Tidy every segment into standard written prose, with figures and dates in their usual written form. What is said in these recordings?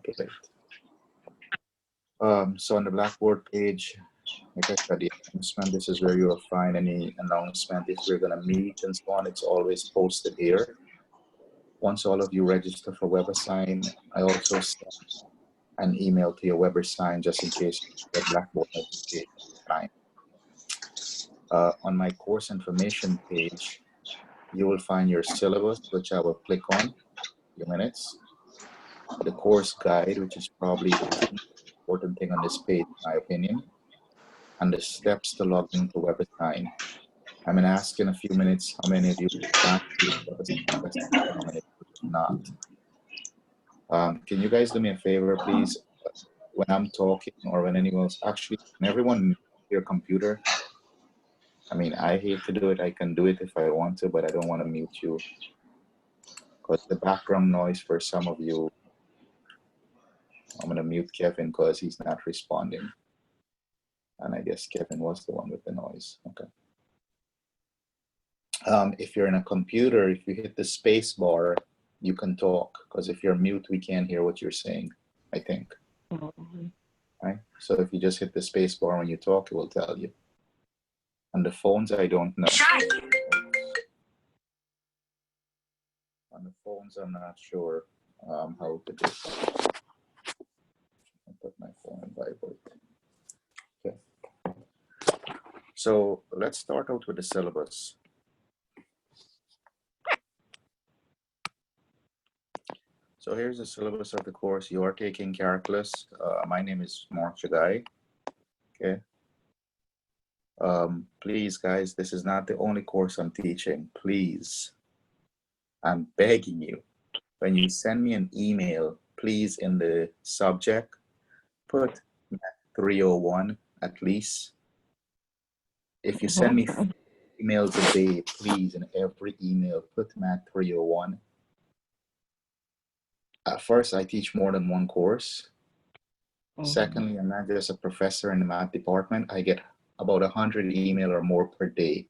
populate. So on the Blackboard page, like I said, the announcement, this is where you'll find any announcement. If we're going to meet and so on, it's always posted here. Once all of you register for Webassign, I also send an email to your Webassign just in case you get Blackboard notification time. On my course information page, you will find your syllabus, which I will click on in a few minutes. The course guide, which is probably the most important thing on this page, in my opinion, and the steps to log into Webassign. I'm going to ask in a few minutes how many of you plan to use Webassign and how many of you do not. Can you guys do me a favor, please? When I'm talking or when anyone's actually, can everyone mute your computer? I mean, I hate to do it. I can do it if I want to, but I don't want to mute you because the background noise for some of you. I'm going to mute Kevin because he's not responding. And I guess Kevin was the one with the noise. Okay. If you're in a computer, if you hit the space bar, you can talk, because if you're mute, we can't hear what you're saying, I think. Right? So if you just hit the space bar when you talk, it will tell you. On the phones, I don't know. On the phones, I'm not sure how to do it. I'll put my phone in vibrate. Okay. So let's start out with the syllabus. So here's the syllabus of the course. You are taking calculus. My name is Mark Chagai. Okay. Please, guys, this is not the only course I'm teaching. Please, I'm begging you. When you send me an email, please, in the subject, put Math 301 at least. If you send me emails a day, please, in every email, put Math 301. At first, I teach more than one course. Secondly, I'm not just a professor in the math department. I get about 100 email or more per day.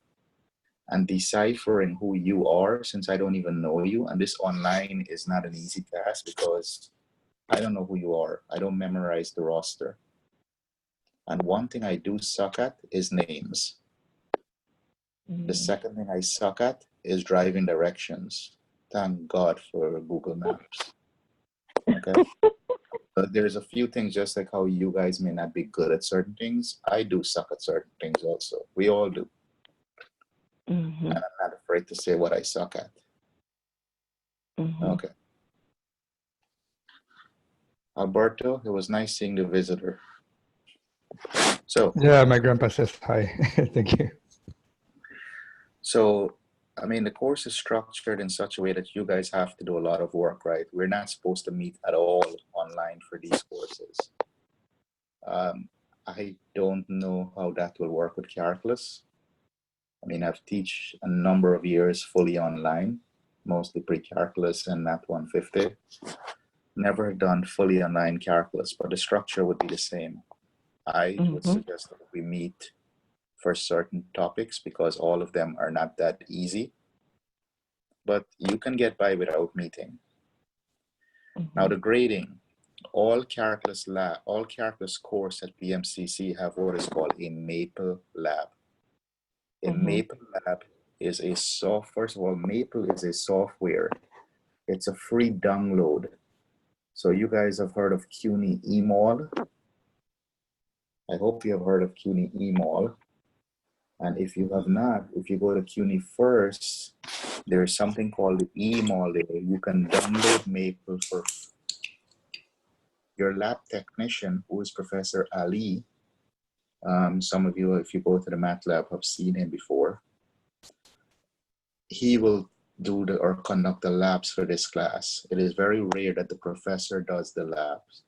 And deciphering who you are, since I don't even know you, and this online is not an easy task because I don't know who you are. I don't memorize the roster. And one thing I do suck at is names. The second thing I suck at is driving directions. Thank God for Google Maps. Okay. But there's a few things, just like how you guys may not be good at certain things. I do suck at certain things also. We all do. And I'm not afraid to say what I suck at. Okay. Alberto, it was nice seeing the visitor. So yeah, my grandpa says hi. Thank you. So, I mean, the course is structured in such a way that you guys have to do a lot of work, right? We're not supposed to meet at all online for these courses. I don't know how that will work with calculus. I mean, I've teach a number of years fully online, mostly pre-calculus and Math 150. Never done fully online calculus, but the structure would be the same. I would suggest that we meet for certain topics because all of them are not that easy, but you can get by without meeting. Now the grading, all calculus course at BMCC have what is called a Maple Lab. A Maple Lab is a first of all, Maple is a software. It's a free download. So you guys have heard of CUNY eMall. I hope you have heard of CUNY eMall. And if you have not, if you go to CUNY first, there's something called the eMall there. You can download Maple for your lab technician, who is Professor Ali. Some of you, if you go to the math lab, have seen him before. He will do or conduct the labs for this class. It is very rare that the professor does the labs.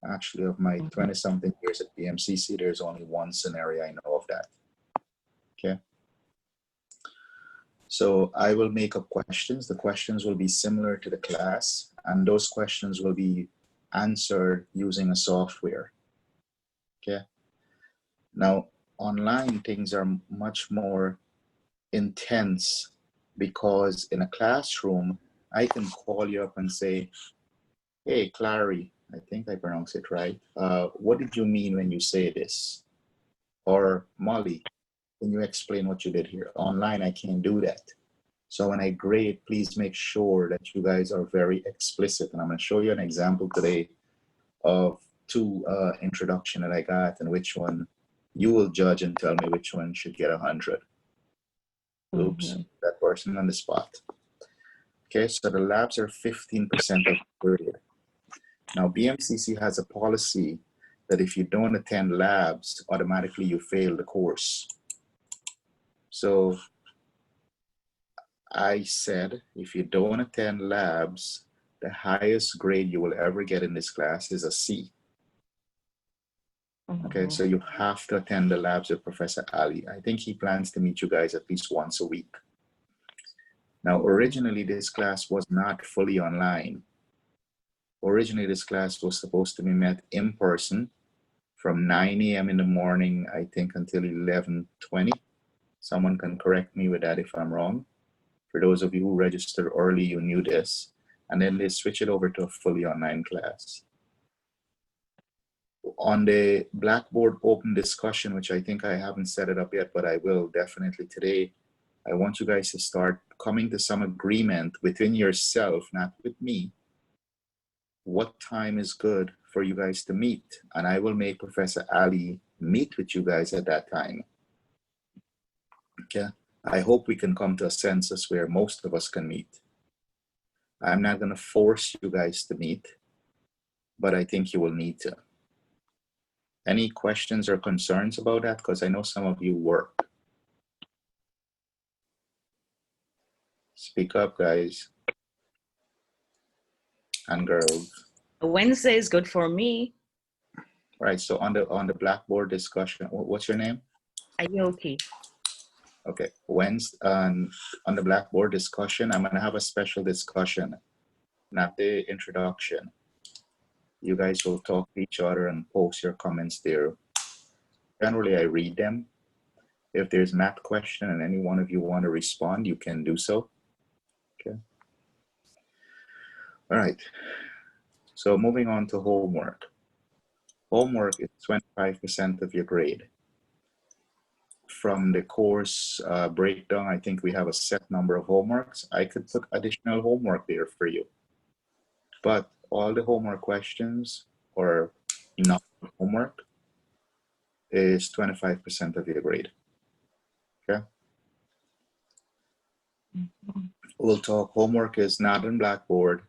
Actually, of my 20-something years at BMCC, there's only one scenario I know of that. Okay. So I will make up questions. The questions will be similar to the class, and those questions will be answered using a software. Okay. Now, online things are much more intense because in a classroom, I can call you up and say, hey, Clary, I think I pronounced it right. What did you mean when you say this? Or Molly, can you explain what you did here? Online, I can't do that. So when I grade, please make sure that you guys are very explicit. And I'm going to show you an example today of two introduction that I got, and which one you will judge and tell me which one should get 100. Oops, that person on the spot. Okay, so the labs are 15% of the grade. Now, BMCC has a policy that if you don't attend labs, automatically you fail the course. So I said, if you don't attend labs, the highest grade you will ever get in this class is a C. Okay, so you have to attend the labs with Professor Ali. I think he plans to meet you guys at least once a week. Now, originally, this class was not fully online. Originally, this class was supposed to be met in person from 9 a.m. in the morning, I think, until 11:20. Someone can correct me with that if I'm wrong. For those of you who registered early, you knew this. And then they switch it over to a fully online class. On the Blackboard open discussion, which I think I haven't set it up yet, but I will definitely today, I want you guys to start coming to some agreement within yourself, not with me, what time is good for you guys to meet. And I will make Professor Ali meet with you guys at that time. Okay. I hope we can come to a census where most of us can meet. I'm not going to force you guys to meet, but I think you will need to. Any questions or concerns about that? Because I know some of you work. Speak up, guys and girls. Wednesday is good for me. Right. So on the Blackboard discussion, what's your name? Ayoki. Okay. Wednesday on the Blackboard discussion, I'm gonna have a special discussion, not the introduction. You guys will talk to each other and post your comments there. Generally, I read them. If there's math question and any one of you want to respond, you can do so. Okay. All right. So moving on to homework. Homework is 25% of your grade. From the course breakdown, I think we have a set number of homeworks. I could put additional homework there for you. But all the homework questions or enough homework is 25% of your grade. Okay. We'll talk. Homework is not on Blackboard.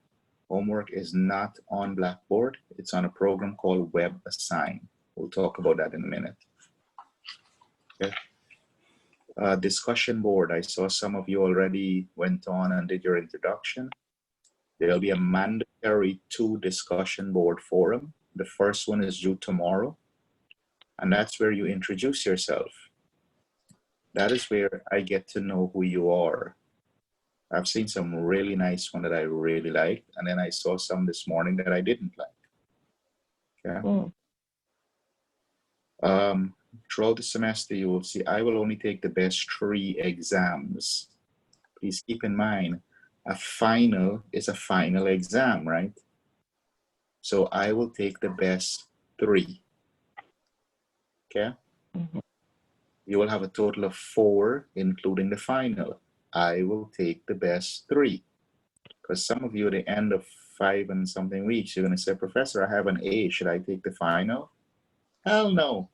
Homework is not on Blackboard. It's on a program called Webassign. We'll talk about that in a minute. Okay. Discussion board. I saw some of you already went on and did your introduction. There'll be a mandatory 2 discussion board forum. The first one is due tomorrow. And that's where you introduce yourself. That is where I get to know who you are. I've seen some really nice one that I really liked, and then I saw some this morning that I didn't like. Okay. Throughout the semester, you will see I will only take the best 3 exams. Please keep in mind, a final is a final exam, right? So I will take the best 3. Okay. You will have a total of 4, including the final. I will take the best 3. Because some of you at the end of 5 and something weeks, you're going to say, Professor, I have an A. Should I take the final? Hell no.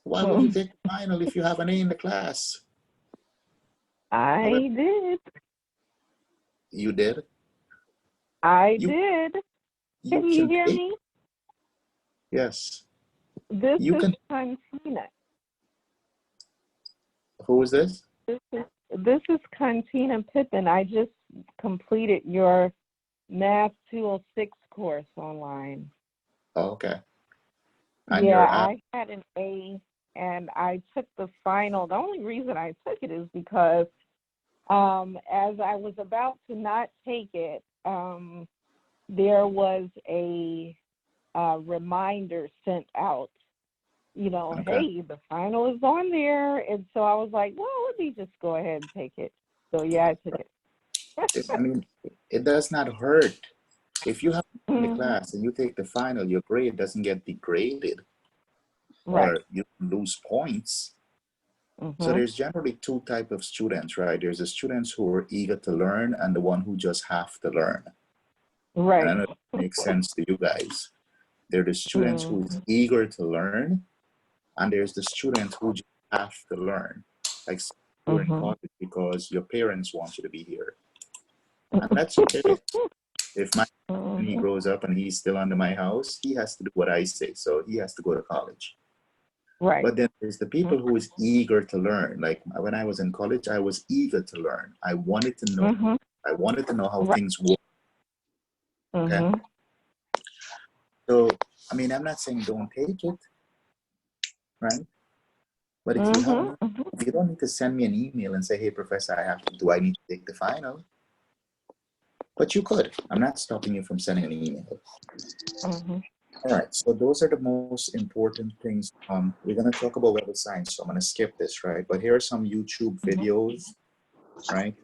Why would you take the final if you have an A in the class? I did. You did? I did. Can you hear me? Yes. This is Cantina. Who is this? This is Cantina Pippin. I just completed your Math 206 course online. Oh, okay. And yeah, I had an A, and I took the final. The only reason I took it is because as I was about to not take it, there was a reminder sent out, you know, okay. Hey, the final is on there. And so I was like, well, let me just go ahead and take it. So yeah, I took it. I mean, it does not hurt. If you have in the class and you take the final, your grade doesn't get degraded Right. or you lose points. So there's generally two types of students, right? There's the students who are eager to learn and the one who just have to learn. Right. And I know it makes sense to you guys. There are the students who's eager to learn, and there's the students who just have to learn. Like you're in college because your parents want you to be here. And that's okay. If my when he grows up and he's still under my house, he has to do what I say. So he has to go to college. Right. But then there's the people who is eager to learn. Like when I was in college, I was eager to learn. I wanted to know. I wanted to know how things work. Okay. So, I mean, I'm not saying don't take it, right? But if you have, you don't need to send me an email and say, "Hey, professor, do I need to take the final?" But you could. I'm not stopping you from sending an email. All right. So those are the most important things. We're going to talk about Webassign, so I'm going to skip this, right? But here are some YouTube videos, right?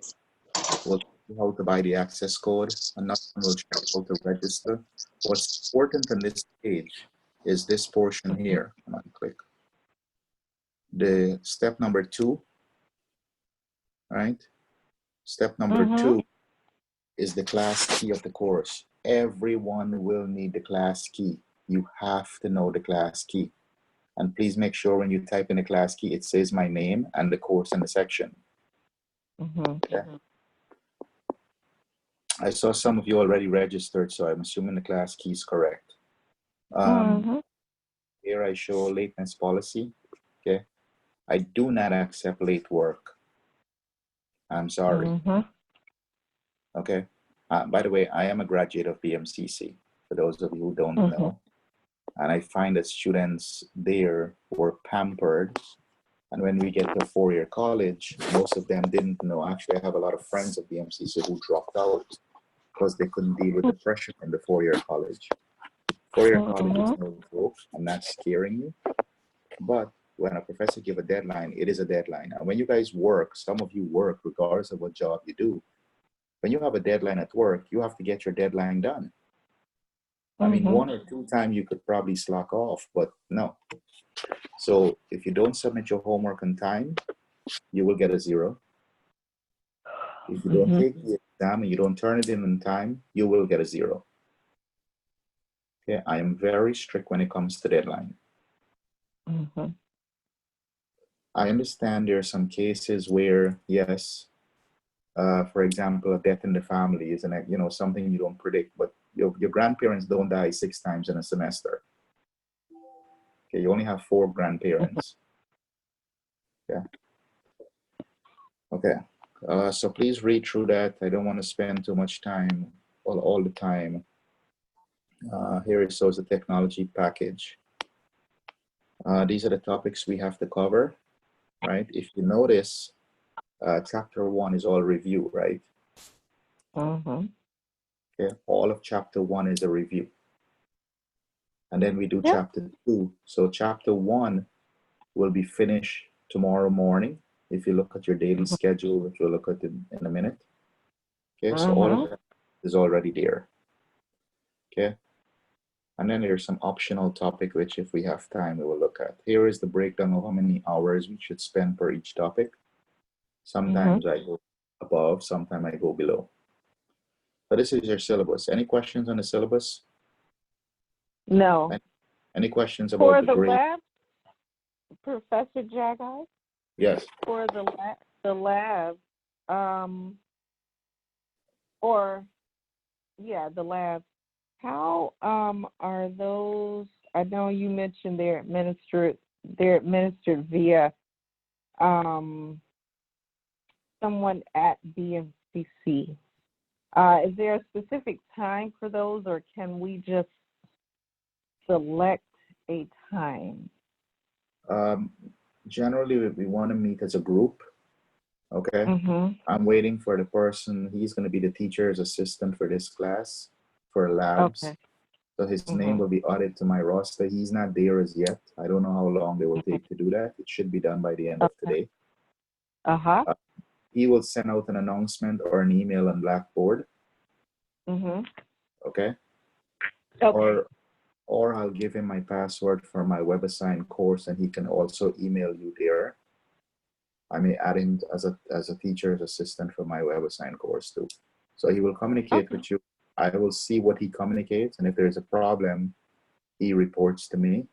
We'll tell you how to buy the access code. Another one will show how to register. What's important on this page is this portion here. Come on, click. The step number 2, right? Step number 2 is the class key of the course. Everyone will need the class key. You have to know the class key. And please make sure when you type in the class key, it says my name and the course and the section. Okay. I saw some of you already registered, so I'm assuming the class key is correct. Here I show lateness policy. Okay. I do not accept late work. I'm sorry. Okay. By the way, I am a graduate of BMCC, for those of you who don't know. And I find that students there were pampered. And when we get to 4-year college, most of them didn't know. Actually, I have a lot of friends of BMCC who dropped out because they couldn't deal with the pressure in the 4-year college. 4-year college is no joke. I'm not scaring you. But when a professor gives a deadline, it is a deadline. And when you guys work, some of you work regardless of what job you do. When you have a deadline at work, you have to get your deadline done. I mean, 1 or 2 times you could probably slack off, but no. So if you don't submit your homework on time, you will get a 0. If you don't take the exam and you don't turn it in on time, you will get a 0. Okay, I am very strict when it comes to deadline. I understand there are some cases where, yes, for example, a death in the family is something you don't predict, but your grandparents don't die 6 times in a semester. Okay, you only have 4 grandparents. Yeah. Okay. So please read through that. I don't want to spend too much time all the time. Here it shows the technology package. These are the topics we have to cover, right? If you notice, chapter 1 is all review, right? Okay, all of chapter 1 is a review. And then we do chapter 2. So chapter 1 will be finished tomorrow morning. If you look at your daily schedule, which we'll look at in a minute. Okay, so all of that is already there. Okay. And then there's some optional topic, which if we have time, we will look at. Here is the breakdown of how many hours we should spend per each topic. Sometimes I go above, sometimes I go below. So this is your syllabus. Any questions on the syllabus? No. Any questions For about the the grade? lab, Professor Jagai, Yes. for the lab, the lab, how are those? I know you mentioned they're administered via someone at BMCC. Is there a specific time for those, or can we just select a time? Generally, we want to meet as a group. Okay. I'm waiting for the person. He's going to be the teacher's assistant for this class for labs. Okay. So his name will be added to my roster. He's not there as yet. I don't know how long they will take to do that. It should be done by the end of today. He will send out an announcement or an email on Blackboard. Okay. Okay. or I'll give him my password for my Webassign course, and he can also email you there. I may add him as a teacher's assistant for my Webassign course too. So he will communicate Okay. with you. I will see what he communicates, and if there's a problem, he reports to me.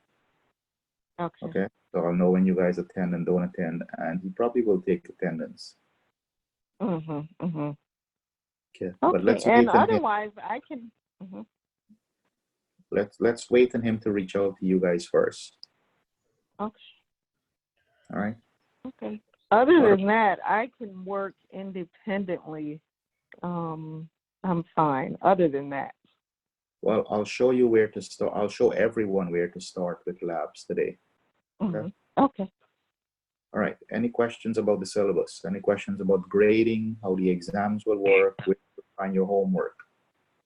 Okay. Okay, so I'll know when you guys attend and don't attend, and he probably will take attendance. Mhm. Mhm. Okay, but Okay. let's And wait on him. otherwise, I can. Mhm. Let's wait on him to reach out to you guys first. Okay. All right. Okay. Other What- than that, I can work independently. I'm fine. Other than that. Well, I'll show you where to start. I'll show everyone where to start with labs today. Mhm. Okay. All right. Any questions about the syllabus? Any questions about grading, how the exams will work, where to find your homework?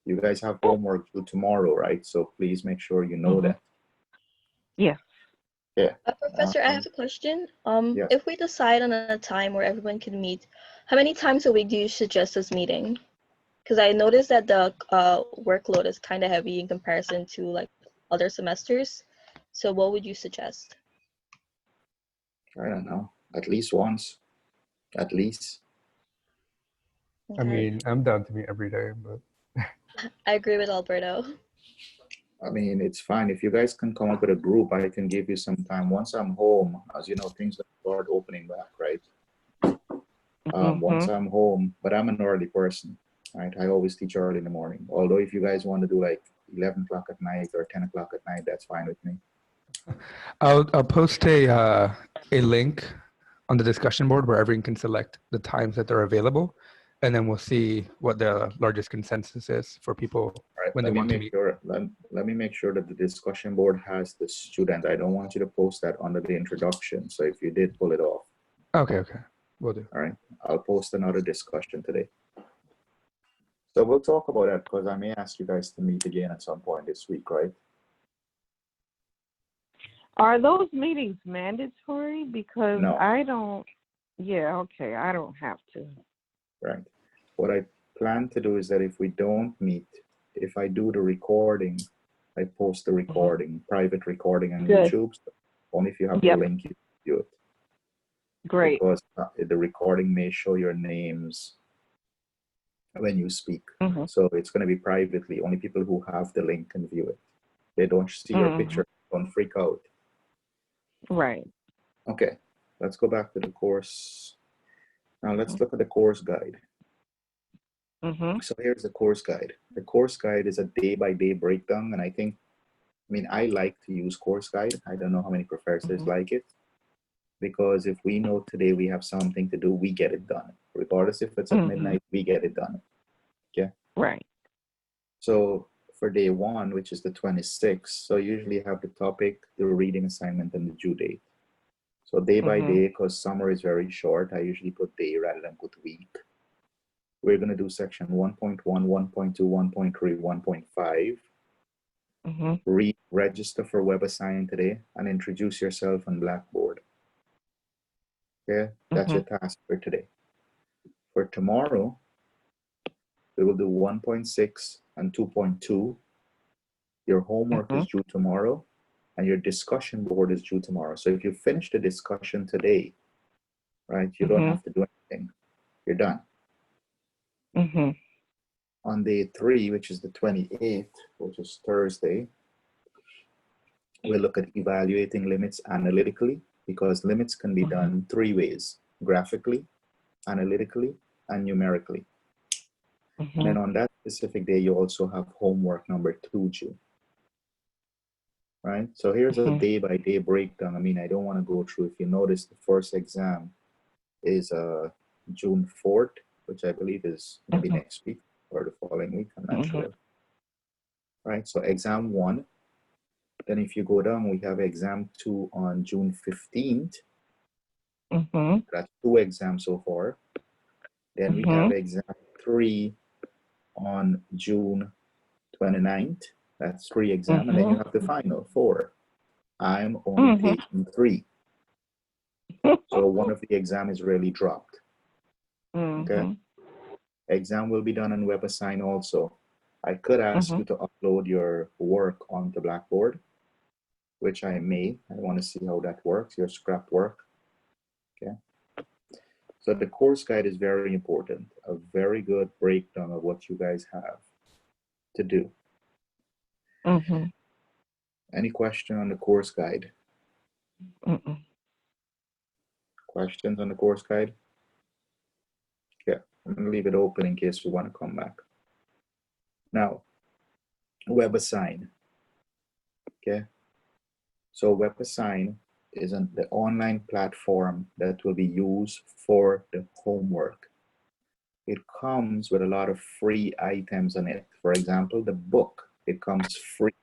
You guys have homework due tomorrow, right? So please make sure you know Mhm. that. Yeah. Yeah. Professor, I have a question. Yes. If we decide on a time where everyone can meet, how many times a week do you suggest us meeting? Because I noticed that the workload is kind of heavy in comparison to like other semesters. So what would you suggest? I don't know. At least once. At least. I Okay. mean, I'm down to meet every day, but I agree with Alberto. I mean, it's fine. If you guys can come up with a group, I can give you some time. Once I'm home, as you know, things start opening back, right? Once Mhm. I'm home, but I'm an early person, right? I always teach early in the morning. Although if you guys want to do like 11 o'clock at night or 10 o'clock at night, that's fine with me. I'll post a link on the discussion board where everyone can select the times that they're available, and then we'll see what the largest consensus is for people All right, when they let me want to make meet. sure. Let me make sure that the discussion board has the student. I don't want you to post that under the introduction. So if you did, pull it off. Okay, we'll do. All right, I'll post another discussion today. So we'll talk about that because I may ask you guys to meet again at some point this week, right? Are those meetings mandatory? Because No. I don't. Yeah. Okay. I don't have to. Right. What I plan to do is that if we don't meet, if I do the recording, I post the recording, private recording on Good. YouTube. So only if you have Yep. the link, you can do it. Great. Because the recording may show your names when you speak. Mhm. So it's going to be privately. Only people who have the link can view it. They don't see your picture. Don't freak out. Right. Okay. Let's go back to the course. Now let's look at the course guide. Mhm. So here's the course guide. The course guide is a day-by-day breakdown, and I mean, I like to use course guide. I don't know how many professors like it, because if we know today we have something to do, we get it done. Regardless if it's at midnight, we get it done. Okay? Right. So for day one, which is the 26th, so you usually have the topic, the reading assignment, and the due date. So day by day, because summer is very short, I usually put day rather than put week. We're going to do section 1.1, 1.2, 1.3, 1.5. Register for Webassign today and introduce yourself on Blackboard. Okay, that's your task for today. For tomorrow, we will do 1.6 and 2.2. Your homework is due tomorrow, and your discussion board is due tomorrow. So if you finish the discussion today, right, you don't have to do anything. You're done. On day 3, which is the 28th, which is Thursday, we'll look at evaluating limits analytically, because limits can be done 3 ways: graphically, analytically, and numerically. And then on that specific day, you also have homework number 2 due. Right? So here's a day-by-day breakdown. I mean, I don't want to go through. If you notice, the first exam is June 4th, which I believe is maybe next week or the following week. I'm not sure. Right? So exam 1. Then if you go down, we have exam 2 on June 15th. That's 2 exams so far. Then we have exam 3 on June 29th. That's 3 exams. And then you have the final 4. I'm only taking 3. So one of the exam is really dropped. Okay. Exam will be done on Webassign also. I could ask Mhm. you to upload your work onto Blackboard, which I may. I want to see how that works, your scrap work. Okay. So the course guide is very important, a very good breakdown of what you guys have to do. Mhm. Any question on the course guide? Mm-mm. Questions on the course guide? Okay, I'm gonna leave it open in case we want to come back. Now, Webassign. Okay, so Webassign is the online platform that will be used for the homework. It comes with a lot of free items on it. For example, the book, it comes free.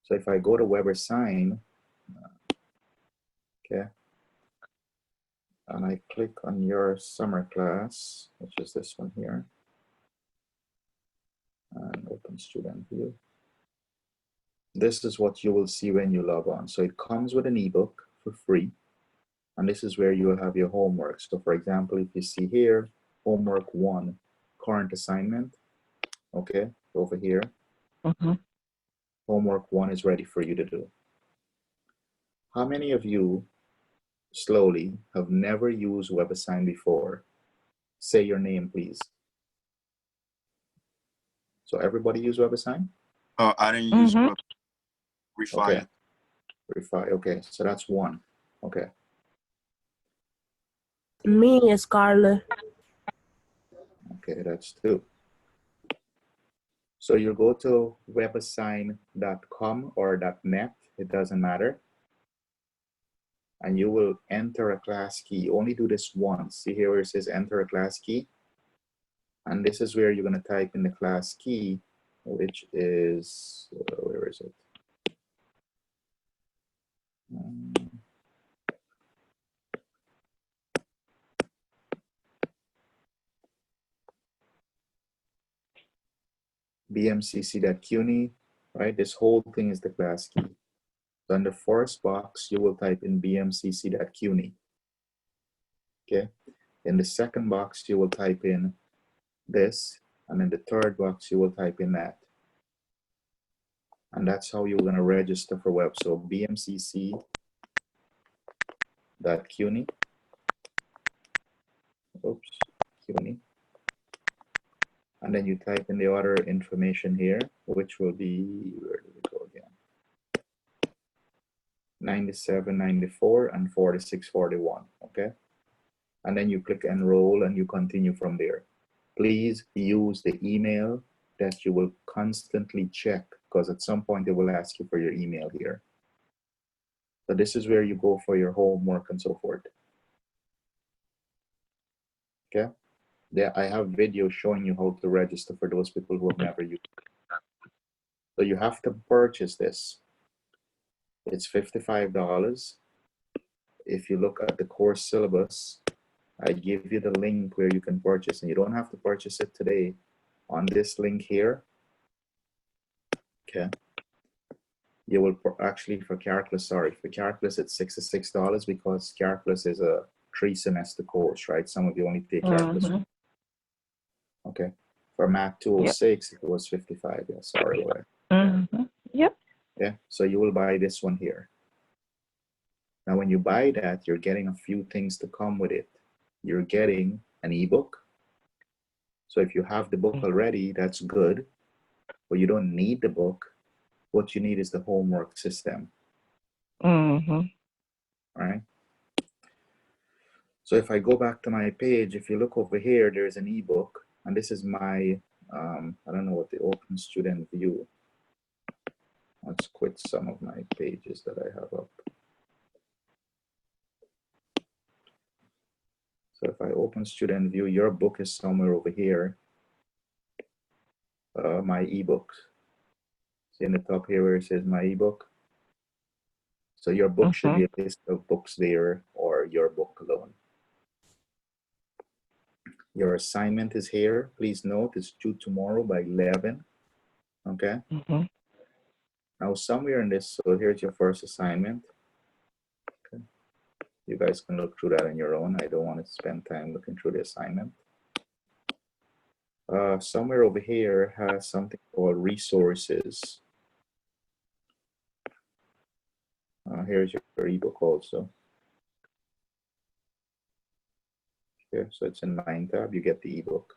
So if I go to Webassign, okay, and I click on your summer class, which is this one here, and open student view. This is what you will see when you log on. So it comes with an ebook for free, and this is where you will have your homework. So for example, if you see here, homework 1, current assignment, okay, over here, Mhm. homework 1 is ready for you to do. How many of you, slowly, have never used Webassign before? Say your name, please. So everybody use Webassign? I didn't use Mhm. Web Refi. Okay. Refi. Okay, so that's 1. Okay. Me and Scarlett. Okay, that's 2. So you go to webassign.com or .net, it doesn't matter. And you will enter a class key. You only do this once. See here where it says enter a class key? And this is where you're going to type in the class key, which is, where is it? bmcc.cuny, right? This whole thing is the class key. So in the first box, you will type in bmcc.cuny. Okay. In the second box, you will type in this, and in the third box, you will type in that. And that's how you're going to register for web. So bmcc.cuny. Oops, CUNY. And then you type in the other information here, which will be, where did it go again? 9794 and 4641, okay? And then you click enroll and you continue from there. Please use the email that you will constantly check, because at some point it will ask you for your email here. So this is where you go for your homework and so forth. Okay? There, I have videos showing you how to register for those people who have never used it. So you have to purchase this. It's $55. If you look at the course syllabus, I give you the link where you can purchase, and you don't have to purchase it today. On this link here, okay, you will actually, for calculus, sorry, for calculus it's $66 because calculus is a 3-semester course, right? Some of you only take calculus. Mhm. Okay. For math 206, it was 55. Yeah, sorry about that. Mhm. Yep. Yeah, so you will buy this one here. Now, when you buy that, you're getting a few things to come with it. You're getting an ebook. So if you have the book already, that's good, but you don't need the book. What you need is the homework system, Mhm. all right? So if I go back to my page, if you look over here, there's an ebook, and this is my, I don't know what the open student view. Let's quit some of my pages that I have up. So if I open student view, your book is somewhere over here. My ebook. See in the top here where it says my ebook. So your book should be a list of books there, or your book alone. Your assignment is here. Please note it's due tomorrow by 11. Okay. Mhm. Now somewhere in this, so here's your first assignment. Okay. You guys can look through that on your own. I don't want to spend time looking through the assignment. Somewhere over here has something called resources. Here's your ebook also. Okay, so it's in 9 tab, you get the ebook.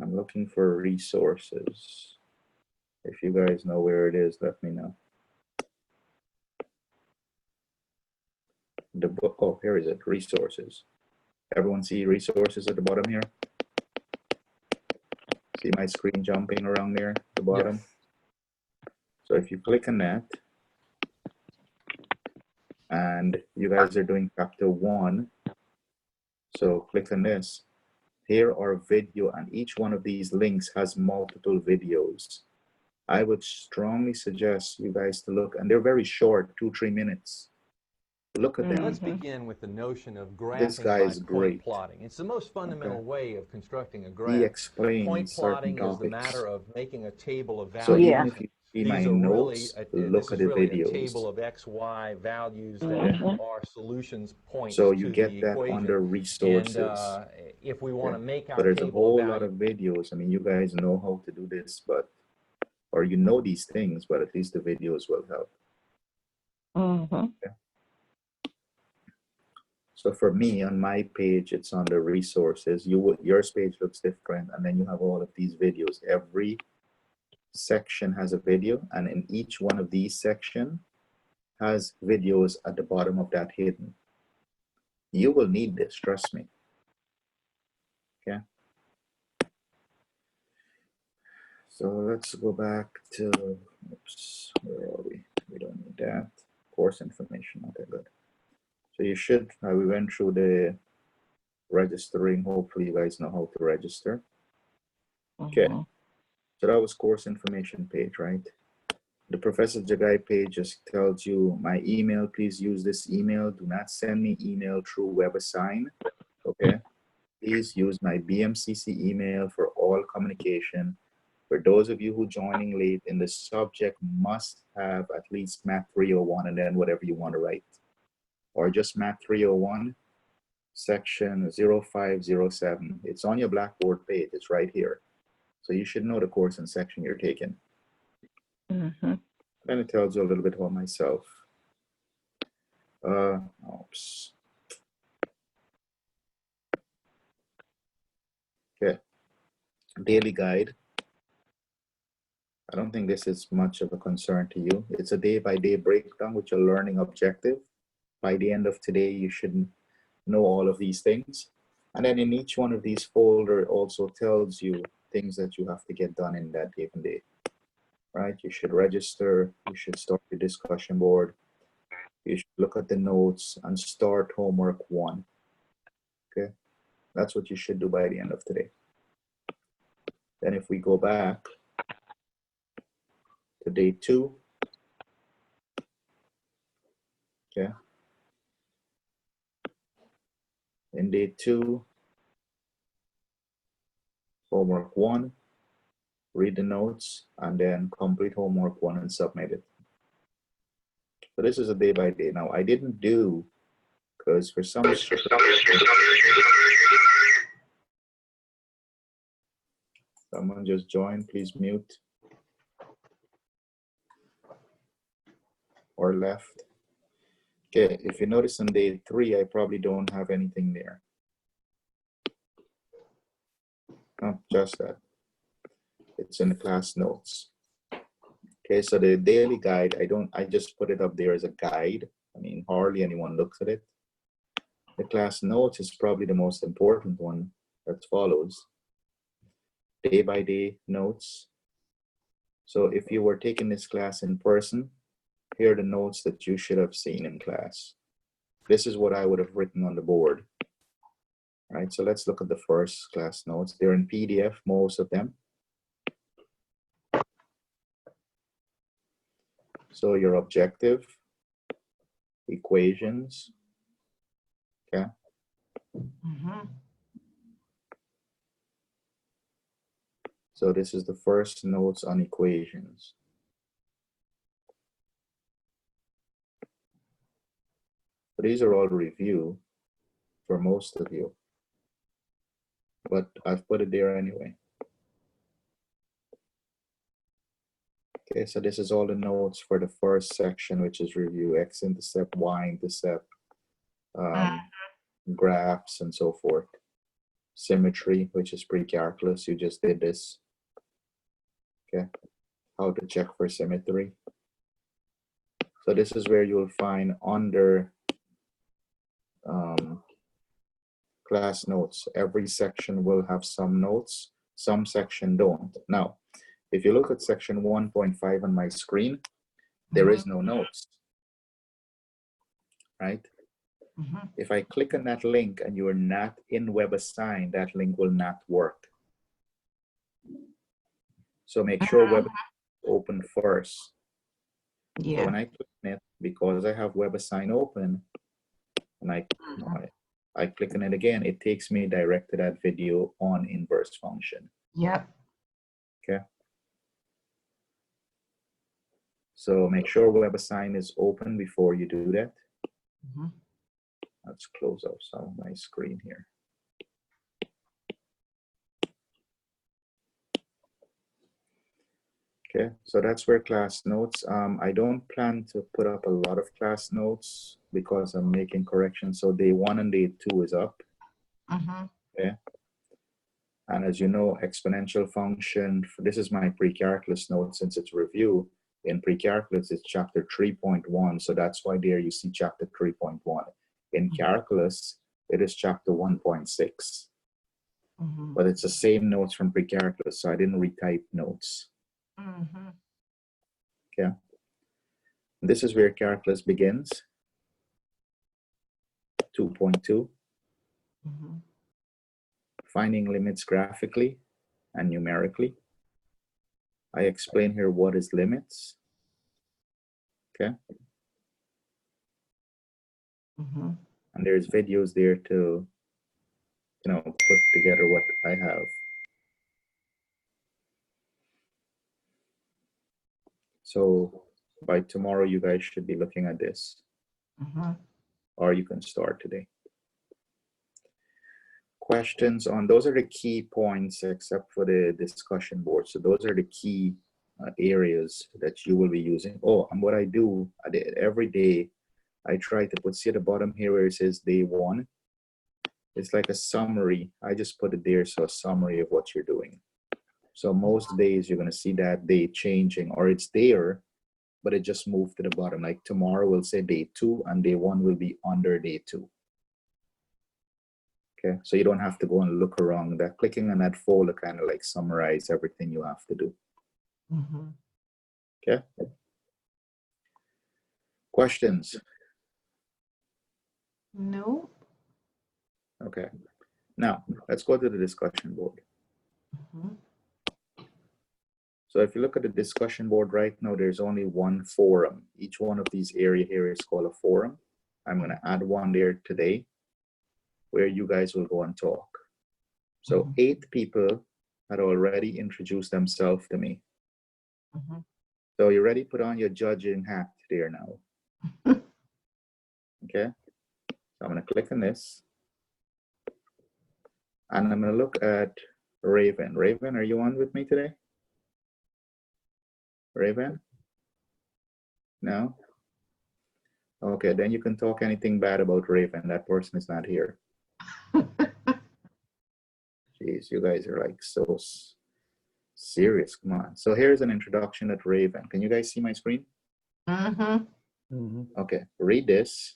I'm looking for resources. If you guys know where it is, let me know. The book, oh, here is it, resources. Everyone see resources at the bottom here? See my screen jumping around there at the bottom? Yes. So if you click on that, and you guys are doing chapter 1, so click on this. Here are video, and each one of these links has multiple videos. I would strongly suggest you guys to look, and they're very short, 2-3 minutes. Look at them. Let's begin with the notion of This graphing guy by is point great. plotting. It's the most fundamental Okay. way of constructing a He graph. explains Point certain plotting is the topics. matter of making a table of So values. even if you see These my are really, notes, this look is at the really a videos. table of X, Y values that Okay. are solutions points So to you the get that equation. under And resources. if we want to Okay. make So our there's a table of whole lot values, of videos. I mean, you guys know how to do this, but, or you know these things, but at least the videos will help. Okay. So for me, on my page, it's under resources. Yours page looks different, and then you have all of these videos. Every section has a video, and in each one of these sections has videos at the bottom of that hidden. You will need this, trust me. Okay. So let's go back to, oops, where are we? We don't need that. Course information, okay, good. So you should, we went through the registering. Hopefully you guys know how to register. Okay, so that was course information page, right? The Professor Jagai page just tells you my email, please use this email. Do not send me email through Webassign, okay? Please use my BMCC email for all communication. For those of you who joining late, in the subject must have at least Math 301 and then whatever you want to write. Or just Math 301, section 0507. It's on your Blackboard page, it's right here. So you should know the course and section you're taking. Then it tells you a little bit about myself. Oops. Okay, daily guide. I don't think this is much of a concern to you. It's a day-by-day breakdown with your learning objective. By the end of today, you should know all of these things. And then in each one of these folder also tells you things that you have to get done in that given day, right? You should register, you should start your discussion board, you should look at the notes and start homework 1, okay? That's what you should do by the end of today. Then if we go back to day 2, okay? In day 2, homework 1, read the notes, and then complete homework 1 and submit it. So this is a day by day. Now I didn't do, because for some someone just joined, please mute. Or left. Okay, if you notice on day 3, I probably don't have anything there. Not just that. It's in the class notes. Okay, so the daily guide, I just put it up there as a guide. I mean, hardly anyone looks at it. The class notes is probably the most important one that follows. Day by day notes. So if you were taking this class in person, here are the notes that you should have seen in class. This is what I would have written on the board. All right, so let's look at the first class notes. They're in PDF, most of them. So your objective, equations, okay? So this is the first notes on equations. So these are all review for most of you. but I've put it there anyway. Okay, so this is all the notes for the first section, which is review, x-intercept, y-intercept, graphs, and so forth. Symmetry, which is pre-calculus, you just did this. Okay, how to check for symmetry. So this is where you'll find under class notes. Every section will have some notes, some section don't. Now, if you look at section 1.5 on my screen, there is no notes, right? If I click on that link and you are not in Webassign, that link will not work. So make sure Webassign is open first. Yeah. So when I click on it, because I have Webassign open, and I click on it again, it takes me direct to that video on inverse function. Yep. Okay. So make sure Webassign is open before you do that. Let's close out some of my screen here. Okay, so that's where class notes. I don't plan to put up a lot of class notes because I'm making corrections. So day 1 and day 2 is up. Okay. And as you know, exponential function, this is my pre-calculus note since it's review. In pre-calculus, it's chapter 3.1. So that's why there you see chapter 3.1. In calculus, it is chapter 1.6. But it's the same notes from pre-calculus, so I didn't retype notes. Okay. This is where calculus begins. 2.2. Finding limits graphically and numerically. I explain here what is limits. Okay. And there's videos there to, put together what I have. So by tomorrow, you guys should be looking at this. Or you can start today. Questions on, those are the key points except for the discussion board. So those are the key areas that you will be using. Oh, and what I do every day, I try to put, see at the bottom here where it says day 1. It's like a summary. I just put it there, so a summary of what you're doing. So most days you're going to see that day changing, or it's there, but it just moved to the bottom. Like tomorrow we'll say day 2 and day 1 will be under day 2. Okay, so you don't have to go and look around. That clicking on that folder kind of like summarize everything you have to do. Okay. Questions? No. Okay. Now let's go to the discussion board. So if you look at the discussion board right now, there's only one forum. Each one of these area here is called a forum. I'm going to add one there today, where you guys will go and talk. So 8 people had already introduced themselves to me. So you ready? Put on your judging hat there now. Okay. So I'm going to click on this. And I'm going to look at Raven. Raven, are you on with me today? Raven? No? Okay, then you can talk anything bad about Raven. That person is not here. Jeez, you guys are like so serious. Come on. So here's an introduction at Raven. Can you guys see my screen? Okay, read this.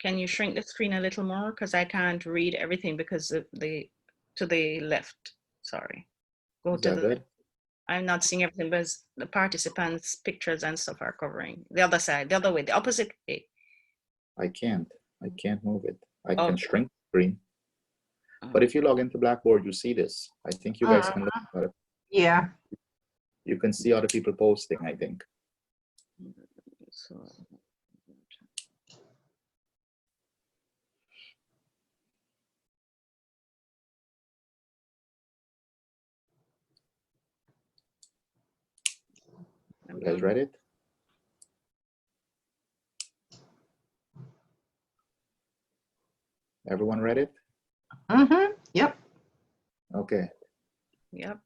Can you shrink the screen a little more? Because I can't read everything because of to the left. Sorry. Go Is to that the good? left. I'm not seeing everything because the participants' pictures and stuff are covering. The other side, the other way, the opposite way. I can't move it. I can Okay. shrink the screen. But if you log into Blackboard, you see this. I think you guys can look at it. Yeah. You can see other people posting, I think. So, You guys read it? Everyone read it? Yep. Okay. Yep.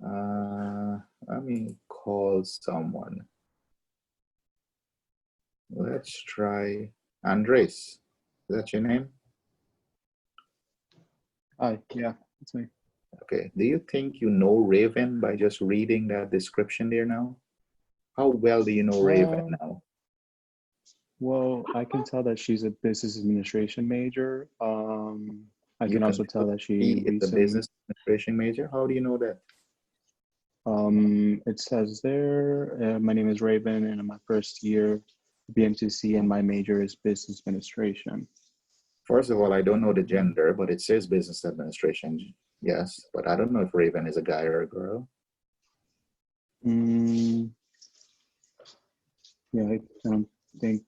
Let me call someone. Let's try Andres. Is that your name? Hi, yeah, it's me. Okay. Do you think you know Raven by just reading that description there now? How well do you know Raven now? Well, I can tell that she's a business administration major. I You can also tell conclude that she he is a recently, business administration major? How do you know that? it says there, my name is Raven and I'm my first year BMCC and my major is business administration. First of all, I don't know the gender, but it says business administration. Yes, but I don't know if Raven is a guy or a girl. Yeah, I don't think,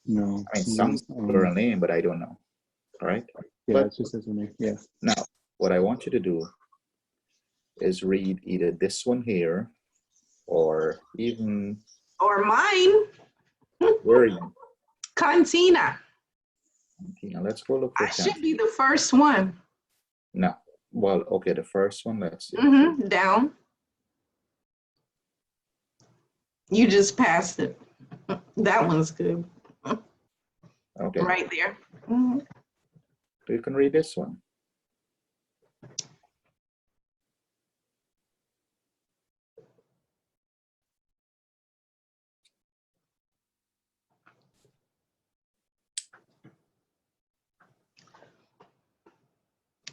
no. I mean, some girl name, but I don't know. All right. Yeah, But it's just as a name, yeah. now, what I want you to do is read either this one here or even, Or mine, where are you? Cantina. Tina, let's go look for I should Cantina. be the first one. No. Well, okay, the first one, let's see. Down. You just passed it. That one's good. Okay. Right there. Mhm. You can read this one.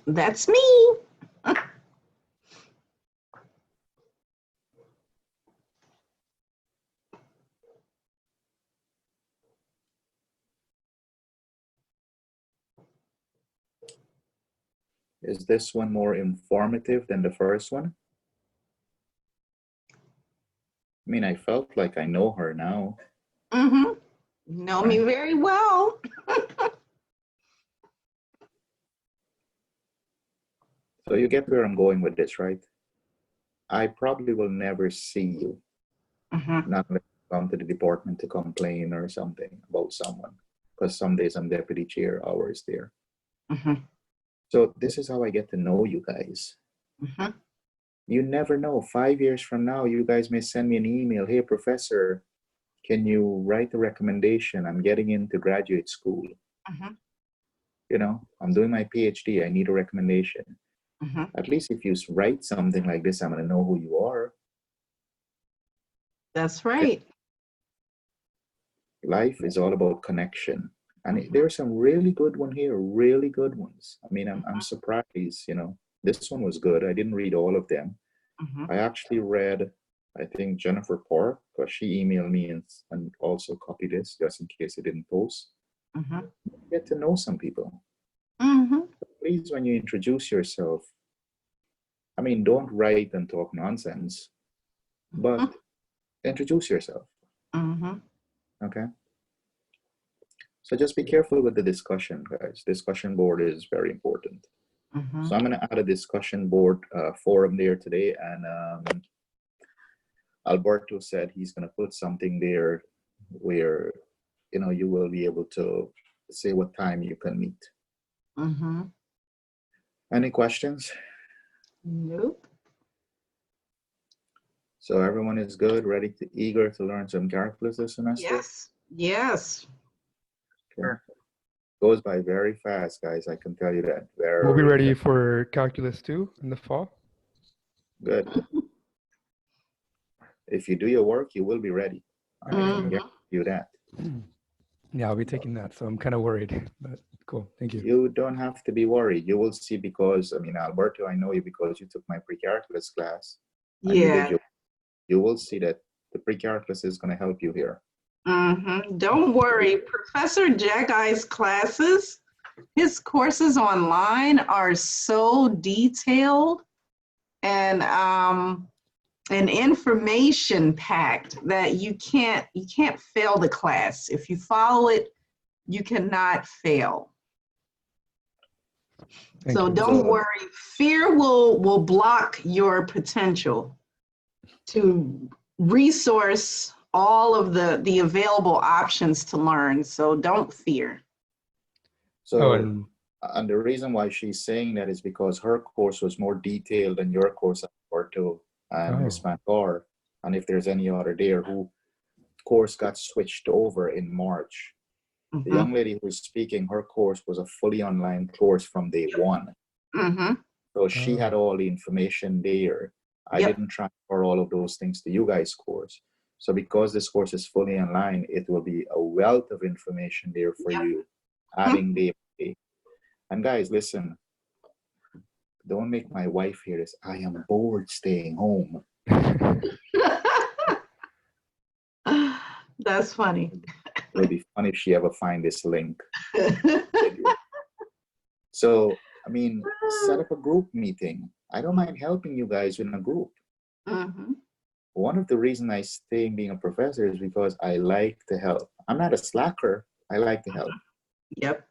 That's me. Is this one more informative than the first one? I mean, I felt like I know her now. You know me very well. So you get where I'm going with this, right? I probably will never see you. Not unless you come to the department to complain or something about someone. Because some days I'm deputy chair, hours there. So this is how I get to know you guys. You never know. 5 years from now, you guys may send me an email. Hey, professor, can you write a recommendation? I'm getting into graduate school. You know, I'm doing my PhD. I need a recommendation. At least if you write something like this, I'm going to know who you are. That's right. Life is all about connection. And there are some really good ones here, really good ones. I mean, I'm surprised, you know. This one was good. I didn't read all of them. I actually read, I think, Jennifer Park, because she emailed me and also copied this just in case it didn't post. Get to know some people. Please, when you introduce yourself, I mean, don't write and talk nonsense, but introduce yourself. Okay? So just be careful with the discussion, guys. Discussion board is very important. So I'm going to add a discussion board forum there today. And Alberto said he's going to put something there where, you know, you will be able to say what time you can meet. Any questions? Nope. So everyone is good, eager to learn some calculus this semester? Yes. Yes. Okay. Sure. Goes by very fast, guys. I can tell you that. We'll be ready for calculus 2 in the fall. Good. If you do your work, you will be ready. I can guarantee you that. Yeah, I'll be taking that, so I'm kind of worried, but cool. Thank you. You don't have to be worried. You will see, because, I mean, Alberto, I know you because you took my pre-calculus class. Yeah. You will see that the pre-calculus is going to help you here. Don't worry. Professor Jackie's classes, his courses online are so detailed and information packed that you can't fail the class. If you follow it, you cannot fail. So don't worry. Fear will block your potential to resource all of the available options to learn. So don't fear. So, and and the reason why she's saying that is because her course was more detailed than your course at Porto and Miss Mancor. And if there's any other there who course got switched over in March. The young lady who's speaking, her course was a fully online course from day one. So she had all the information there. I didn't transfer all of those things to you guys' course. So because this course is fully online, it will be a wealth of information there for you, adding day by day. And guys, listen, don't make my wife hear this. I am bored staying home. That's funny. It'll be funny if she ever find this link. So, I mean, set up a group meeting. I don't mind helping you guys in a group. One of the reasons I stay in being a professor is because I like to help. I'm not a slacker. I like to help. Yep.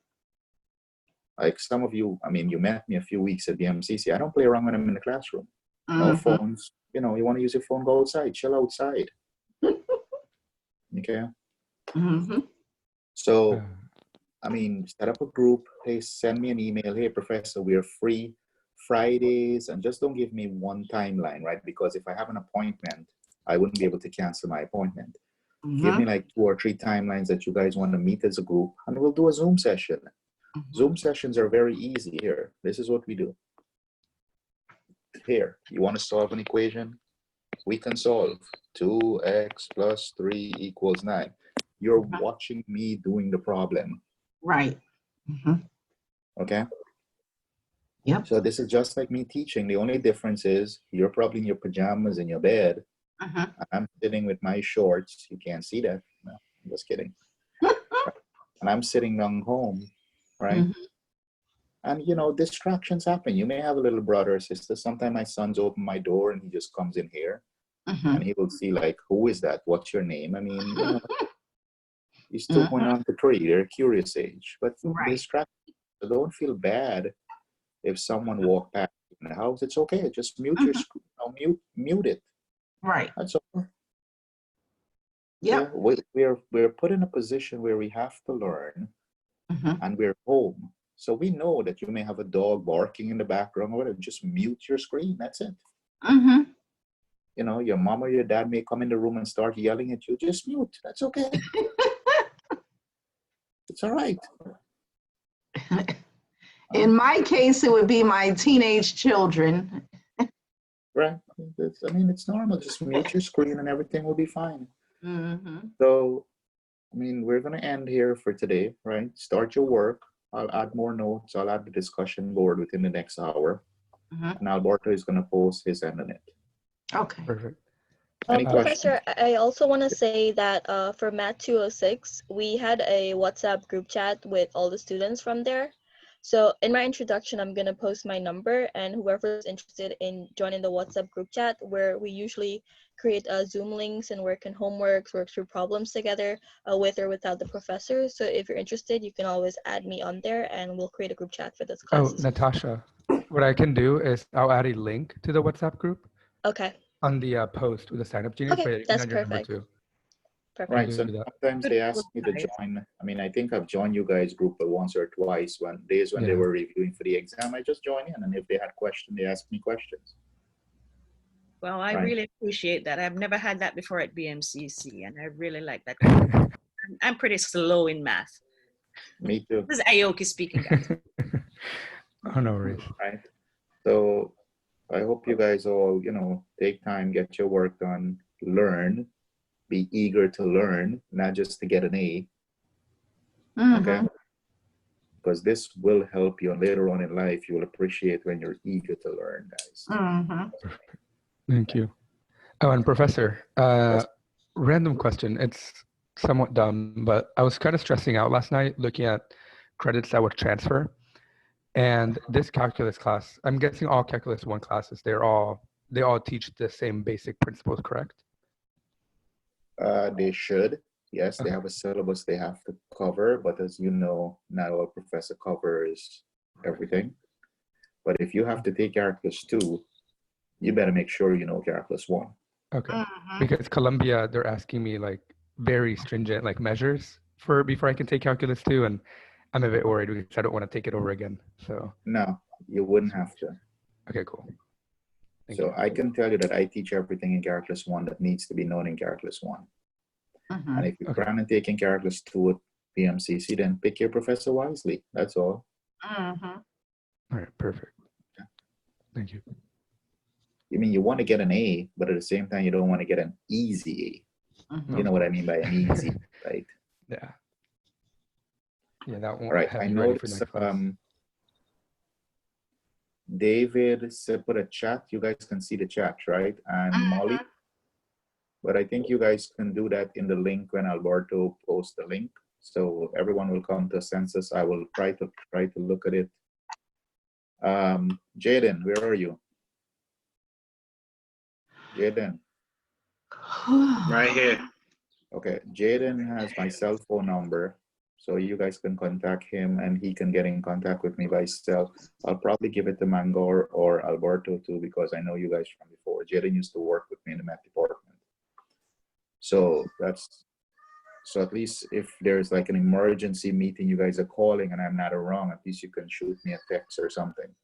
Like some of you, I mean, you met me a few weeks at the MCC. I don't play around when I'm in the classroom. No phones. You know, you want to use your phone, go outside, chill outside. Okay. So, I mean, set up a group. Hey, send me an email. Hey, professor, we're free Fridays, and just don't give me one timeline, right? Because if I have an appointment, I wouldn't be able to cancel my appointment. Give me like 2 or 3 timelines that you guys want to meet as a group, and we'll do a Zoom session. Zoom sessions are very easy here. This is what we do. Here, you want to solve an equation? We can solve 2x plus 3 equals 9. You're watching me doing the problem. Right. Okay? Yep. So this is just like me teaching. The only difference is you're probably in your pajamas in your bed. I'm sitting with my shorts. You can't see that. No, I'm just kidding. And I'm sitting down home, right? And, you know, distractions happen. You may have a little brother or sister. Sometimes my son's open my door and he just comes in here. And he will see, like, who is that? What's your name? I mean, you know, he's still going on to 3. They're a curious age. But distraction. So don't feel bad if someone walk past in the house. It's okay. Just mute your screen. Or mute it. Right. That's all. Yep. Yeah, we're put in a position where we have to learn, and we're home. So we know that you may have a dog barking in the background or whatever. Just mute your screen. That's it. You know, your mom or your dad may come in the room and start yelling at you. Just mute. That's okay. It's all right. In my case, it would be my teenage children. Right. I mean, it's normal. Just mute your screen and everything will be fine. So, I mean, we're going to end here for today, right? Start your work. I'll add more notes. I'll add the discussion board within the next hour. And Alberto is going to post his end on it. Okay. Perfect. Any Professor, I also want to say that for Math 206, we had a WhatsApp group chat with all the students from there. So in my introduction, I'm going to post my number, and whoever's interested in joining the WhatsApp group chat, where we usually create Zoom links and work on homeworks, work through problems together with or without the professor. So if you're interested, you can always add me on there and we'll create a group chat for this class. Oh, Natasha, what I can do is I'll add a link to the WhatsApp group. Okay. On the post with the sign up genius. Okay, that's perfect. Perfect. Right. So sometimes they ask me to join. I mean, I think I've joined you guys group once or twice when they were reviewing for the exam. I just join in, and if they had questions, they ask me questions. Well, I really appreciate that. I've never had that before at BMCC, and I really like that. I'm pretty slow in math. Me too. This is Aoki speaking, guys. Oh, no worries. Right. So I hope you guys all, you know, take time, get your work done, learn, be eager to learn, not just to get an A. Okay. Because this will help you later on in life. You will appreciate when you're eager to learn, guys. Thank you. Oh, and Professor, random question. It's somewhat dumb, but I was kind of stressing out last night looking at credits that would transfer. And this calculus class, I'm guessing all calculus 1 classes, they all teach the same basic principles, correct? They should. Yes, they have a syllabus they have to cover, but as you know, not all professor covers everything. But if you have to take calculus 2, you better make sure you know calculus 1. Okay. Because Columbia, they're asking me like very stringent like measures before I can take calculus 2, and I'm a bit worried because I don't want to take it over again. So, No, you wouldn't have to. okay, cool. Thank So you. I can tell you that I teach everything in Calculus 1 that needs to be known in Calculus 1. And if you Okay. plan on taking Calculus 2 at PMCC, then pick your professor wisely. That's all. All right, perfect. Thank you. You mean you want to get an A, but at the same time, you don't want to get an easy A. You know what I mean by an easy, right? Yeah. Yeah, that All won't right. have I you ready for noticed next class. David said put a chat. You guys can see the chat, right? And Molly. But I think you guys can do that in the link when Alberto posts the link. So everyone will come to a census. I will try to look at it. Jaden, where are you? Jaden. Right here. Okay, Jaden has my cell phone number, so you guys can contact him and he can get in contact with me by cell. I'll probably give it to Mangor or Alberto too, because I know you guys from before. Jaden used to work with me in the math department. So so at least if there's like an emergency meeting you guys are calling and I'm not around, at least you can shoot me a text or something.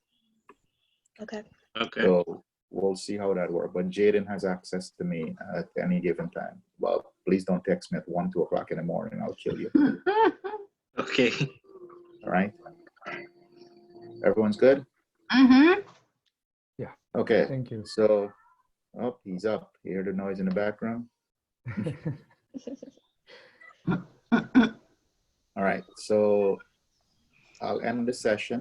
Okay. Okay. So we'll see how that works. But Jaden has access to me at any given time. Well, please don't text me at 1, 2 o'clock in the morning. I'll kill you. Okay. All right. Everyone's good? Yeah. Okay. Thank you. So, oh, he's up. You hear the noise in the background? All right. So I'll end the session.